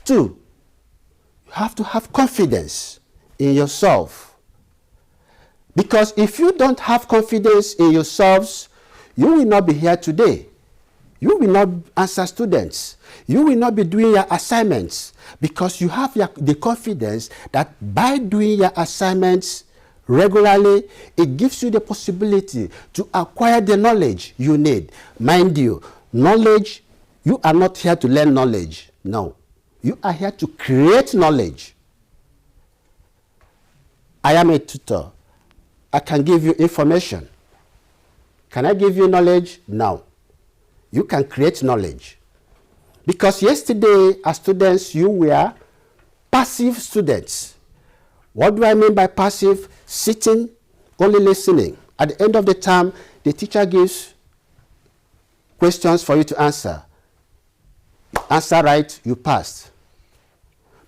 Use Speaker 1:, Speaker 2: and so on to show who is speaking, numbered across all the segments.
Speaker 1: Two, you have to have confidence in yourself. Because if you don't have confidence in yourselves, you will not be here today. You will not answer students. You will not be doing your assignments because you have the confidence that by doing your assignments regularly, it gives you the possibility to acquire the knowledge you need. Mind you, knowledge, you are not here to learn knowledge. No. You are here to create knowledge. I am a tutor. I can give you information. Can I give you knowledge? No. You can create knowledge. Because yesterday, as students, you were passive students. What do I mean by passive? Sitting, only listening. At the end of the term, the teacher gives questions for you to answer. Answer right, you passed.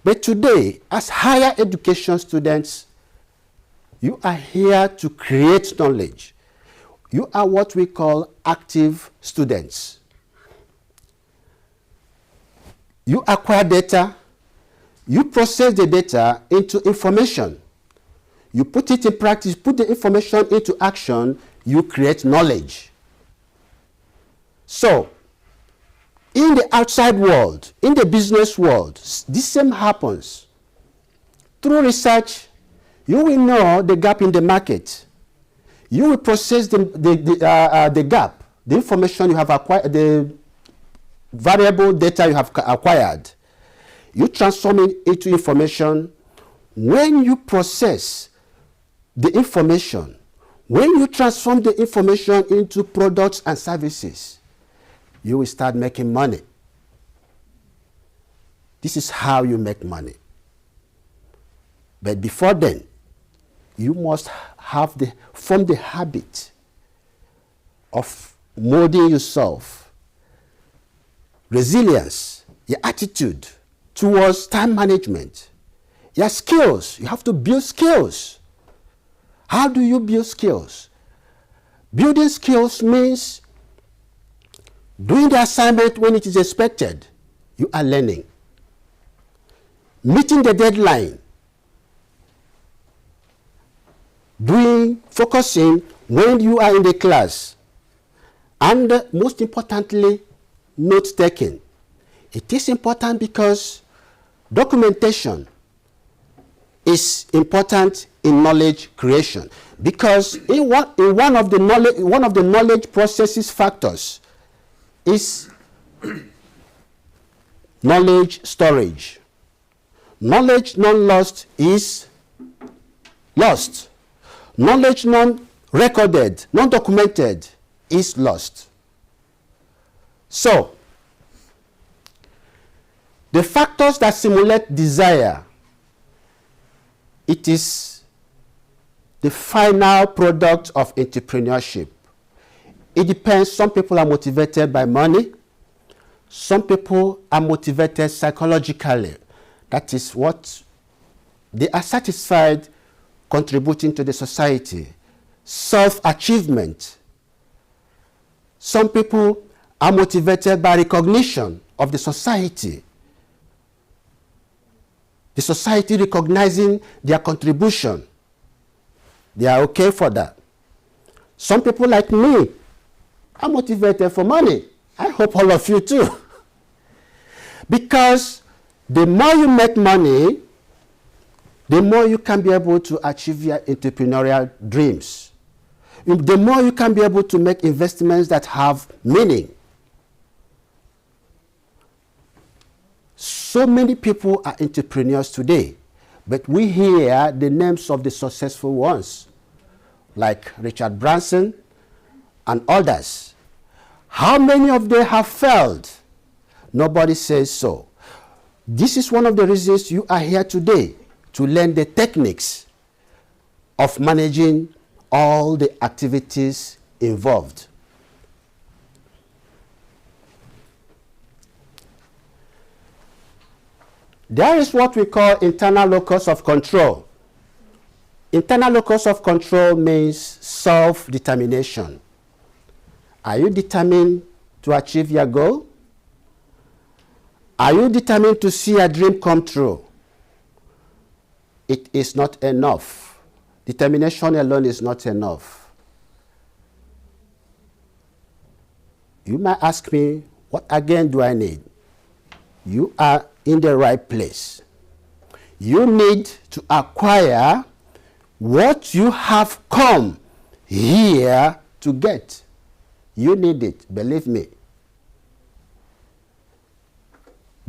Speaker 1: But today, as higher education students, you are here to create knowledge. You are what we call active students. You acquire data, you process the data into information. You put it in practice, put the information into action, you create knowledge. So, in the outside world, in the business world, this same happens. Through research, you will know the gap in the market. You will process the gap, the information you have acquired, the variable data you have acquired. You transform it into information. When you process the information, when you transform the information into products and services, you will start making money. This is how you make money. But before then, you must form the habit of molding yourself, resilience, your attitude towards time management, your skills. You have to build skills. How do you build skills? Building skills means doing the assignment when it is expected. You are learning. Meeting the deadline. Focusing when you are in the class. And most importantly, note taking. It is important because documentation is important in knowledge creation. Because in one of the knowledge processes factors is knowledge storage. Knowledge non-lost is lost. Knowledge non-recorded, non-documented is lost. So, the factors that simulate desire, it is the final product of entrepreneurship. It depends. Some people are motivated by money. Some people are motivated psychologically. That is what they are satisfied contributing to the society. Self-achievement. Some people are motivated by recognition of the society. The society recognizing their contribution. They are okay for that. Some people like me are motivated for money. I hope all of you too. Because the more you make money, the more you can be able to achieve your entrepreneurial dreams. The more you can be able to make investments that have meaning. So many people are entrepreneurs today, but we hear the names of the successful ones, like Richard Branson and others. How many of them have failed? Nobody says so. This is one of the reasons you are here today, to learn the techniques of managing all the activities involved. There is what we call internal locus of control. Internal locus of control means self-determination. Are you determined to achieve your goal? Are you determined to see a dream come true? It is not enough. Determination alone is not enough. You might ask me, what again do I need? You are in the right place. You need to acquire what you have come here to get. You need it, believe me.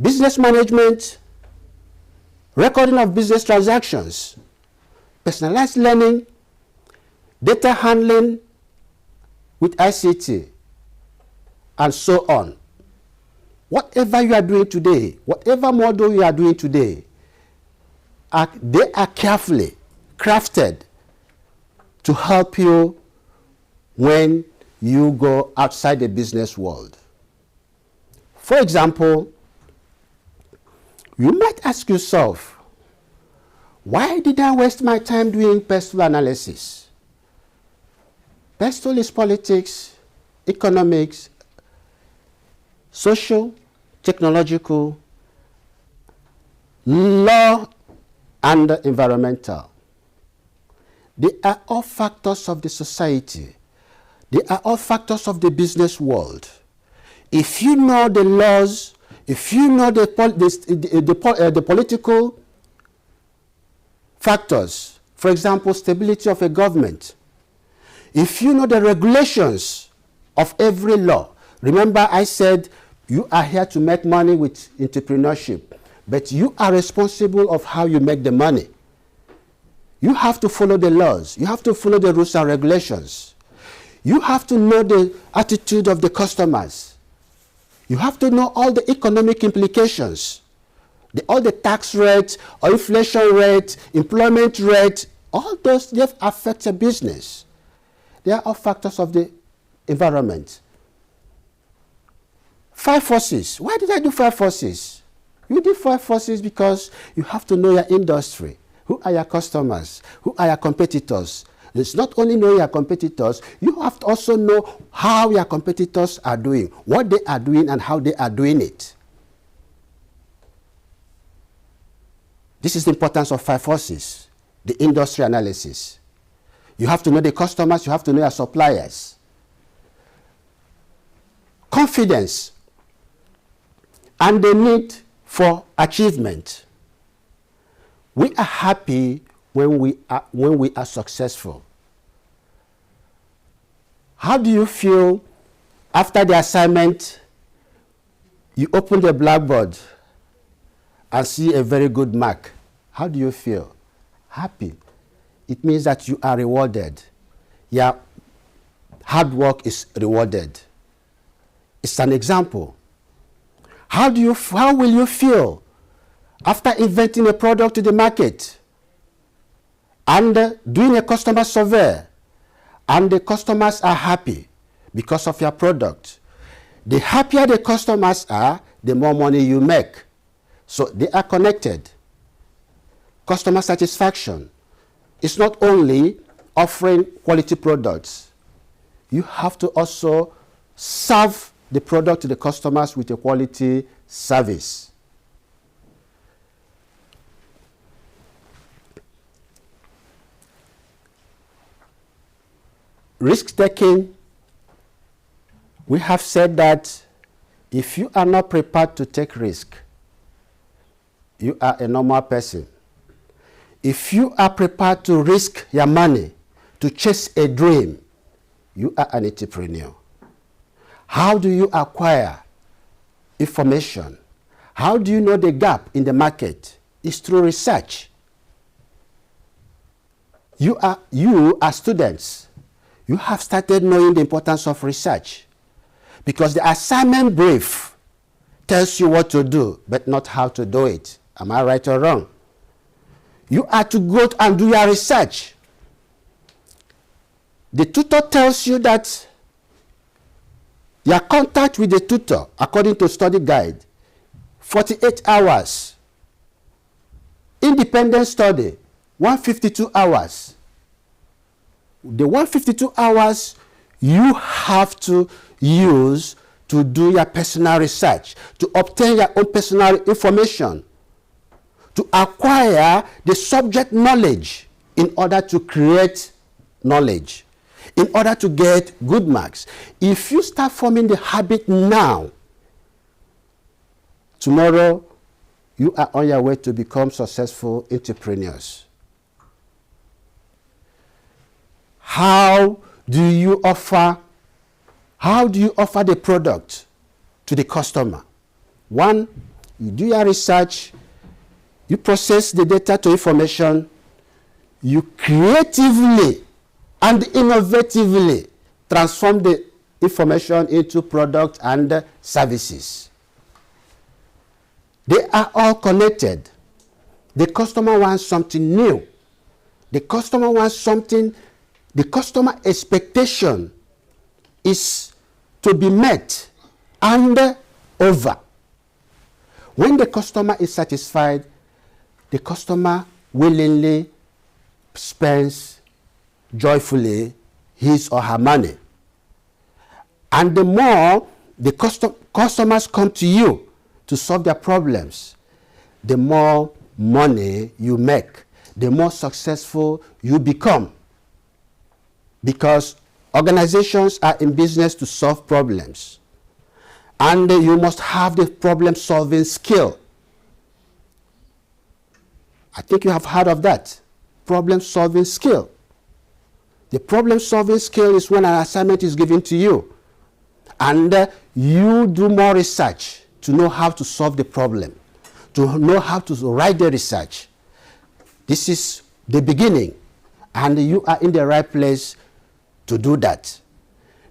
Speaker 1: Business management, recording of business transactions, personalized learning, data handling with ICT, and so on. Whatever you are doing today, whatever model you are doing today, they are carefully crafted to help you when you go outside the business world. For example, you might ask yourself, why did I waste my time doing PESTLE analysis? PESTLE is politics, economics, social, technological, law, and environmental. They are all factors of the society. They are all factors of the business world. If you know the laws, if you know the political factors, for example, stability of a government, if you know the regulations of every law, remember I said you are here to make money with entrepreneurship, but you are responsible of how you make the money. You have to follow the laws. You have to follow the rules and regulations. You have to know the attitude of the customers. You have to know all the economic implications, all the tax rates, or inflation rate, employment rate, all those they affect a business. They are all factors of the environment. 5 forces. Why did I do 5 forces? You did 5 forces because you have to know your industry. Who are your customers? Who are your competitors? It's not only know your competitors, you have to also know how your competitors are doing, what they are doing, and how they are doing it. This is the importance of 5 forces, the industry analysis. You have to know the customers, you have to know your suppliers. Confidence and the need for achievement. We are happy when we are successful. How do you feel after the assignment? You open the blackboard and see a very good mark. How do you feel? Happy. It means that you are rewarded. Your hard work is rewarded. It's an example. How will you feel after inventing a product to the market and doing a customer survey, and the customers are happy because of your product? The happier the customers are, the more money you make. So they are connected. Customer satisfaction is not only offering quality products. You have to also serve the product to the customers with a quality service. Risk-taking, we have said that if you are not prepared to take risk, you are a normal person. If you are prepared to risk your money to chase a dream, you are an entrepreneur. How do you acquire information? How do you know the gap in the market? It's through research. You are students. You have started knowing the importance of research, because the assignment brief tells you what to do, but not how to do it. Am I right or wrong? You are to go and do your research. The tutor tells you that your contact with the tutor, according to study guide, 48 hours. Independent study, 152 hours. The 152 hours you have to use to do your personal research, to obtain your own personal information, to acquire the subject knowledge in order to create knowledge, in order to get good marks. If you start forming the habit now, tomorrow you are on your way to become successful entrepreneurs. How do you offer the product to the customer? One, you do your research, you process the data to information, you creatively and innovatively transform the information into product and services. They are all connected. The customer wants something new. The customer wants something, the customer expectation is to be met and over. When the customer is satisfied, the customer willingly spends joyfully his or her money. And the more the customers come to you to solve their problems, the more money you make, the more successful you become. Because organizations are in business to solve problems. And you must have the problem-solving skill. I think you have heard of that. Problem-solving skill. The problem-solving skill is when an assignment is given to you. And you do more research to know how to solve the problem, to know how to write the research. This is the beginning. And you are in the right place to do that.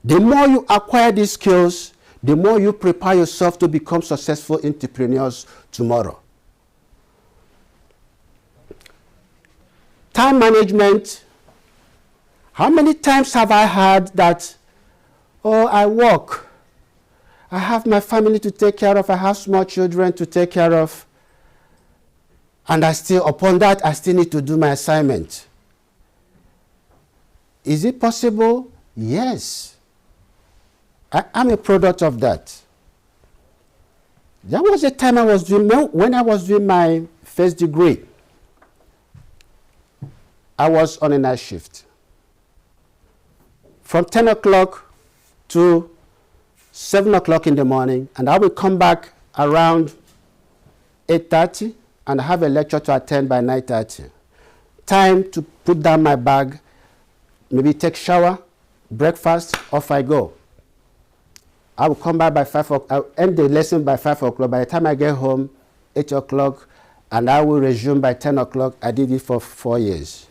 Speaker 1: The more you acquire these skills, the more you prepare yourself to become successful entrepreneurs tomorrow. Time management. How many times have I heard that, oh, I work, I have my family to take care of, I have small children to take care of, and upon that, I still need to do my assignment. Is it possible? Yes. I'm a product of that. There was a time when I was doing my first degree, I was on a night shift. From 10 o'clock to 7 o'clock in the morning, and I will come back around 8:30 and have a lecture to attend by 9:30. Time to put down my bag, maybe take shower, breakfast, off I go. I will come back by 5 o'clock, I'll end the lesson by 5 o'clock. By the time I get home, 8 o'clock, and I will resume by 10 o'clock. I did it for 4 years.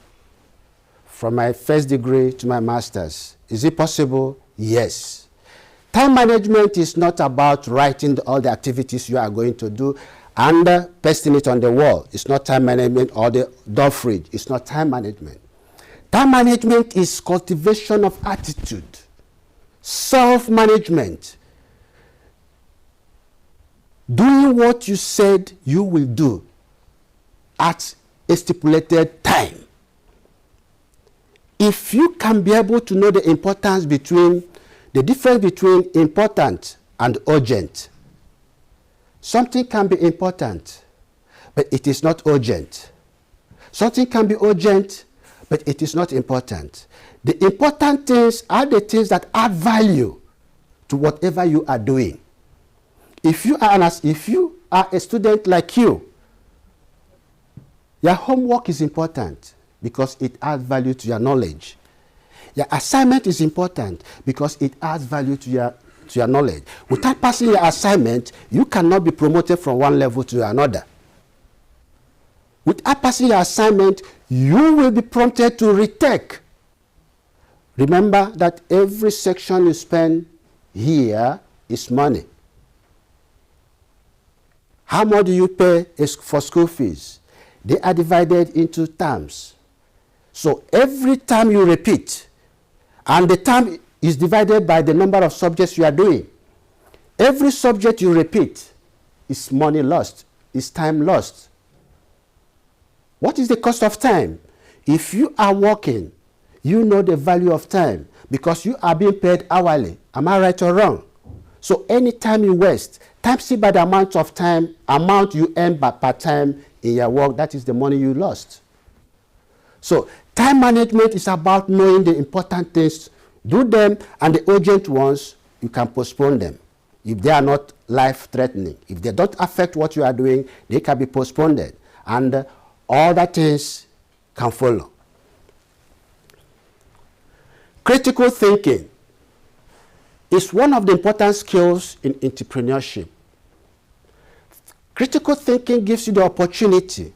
Speaker 1: From my first degree to my master's. Is it possible? Yes. Time management is not about writing all the activities you are going to do and pasting it on the wall. It's not time management, or the door fridge. It's not time management. Time management is cultivation of attitude, self-management, doing what you said you will do at a stipulated time. If you can be able to know the difference between important and urgent. Something can be important, but it is not urgent. Something can be urgent, but it is not important. The important things are the things that add value to whatever you are doing. If you are a student like you, your homework is important because it adds value to your knowledge. Your assignment is important because it adds value to your knowledge. Without passing your assignment, you cannot be promoted from one level to another. Without passing your assignment, you will be prompted to retake. Remember that every section you spend here is money. How much do you pay for school fees? They are divided into terms. So every time you repeat, and the term is divided by the number of subjects you are doing. Every subject you repeat is money lost, is time lost. What is the cost of time? If you are working, you know the value of time because you are being paid hourly. Am I right or wrong? So any time you waste, times it by the amount you earn per time in your work, that is the money you lost. So time management is about knowing the important things, do them, and the urgent ones, you can postpone them. If they are not life-threatening, if they don't affect what you are doing, they can be postponed, and other things can follow. Critical thinking is one of the important skills in entrepreneurship. Critical thinking gives you the opportunity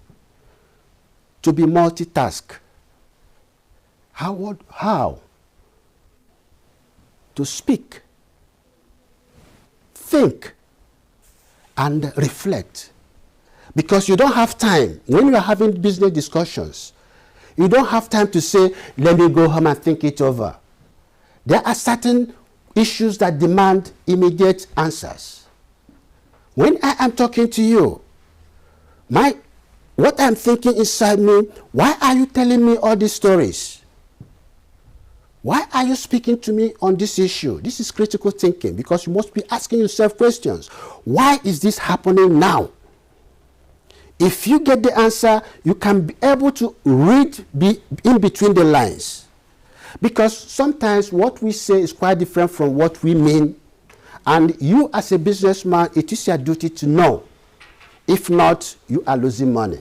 Speaker 1: to be multitask. How? To speak, think, and reflect. Because you don't have time. When you are having business discussions, you don't have time to say, let me go home and think it over. There are certain issues that demand immediate answers. When I am talking to you, what I'm thinking inside me, why are you telling me all these stories? Why are you speaking to me on this issue? This is critical thinking, because you must be asking yourself questions. Why is this happening now? If you get the answer, you can be able to read in between the lines. Because sometimes what we say is quite different from what we mean. And you as a businessman, it is your duty to know. If not, you are losing money.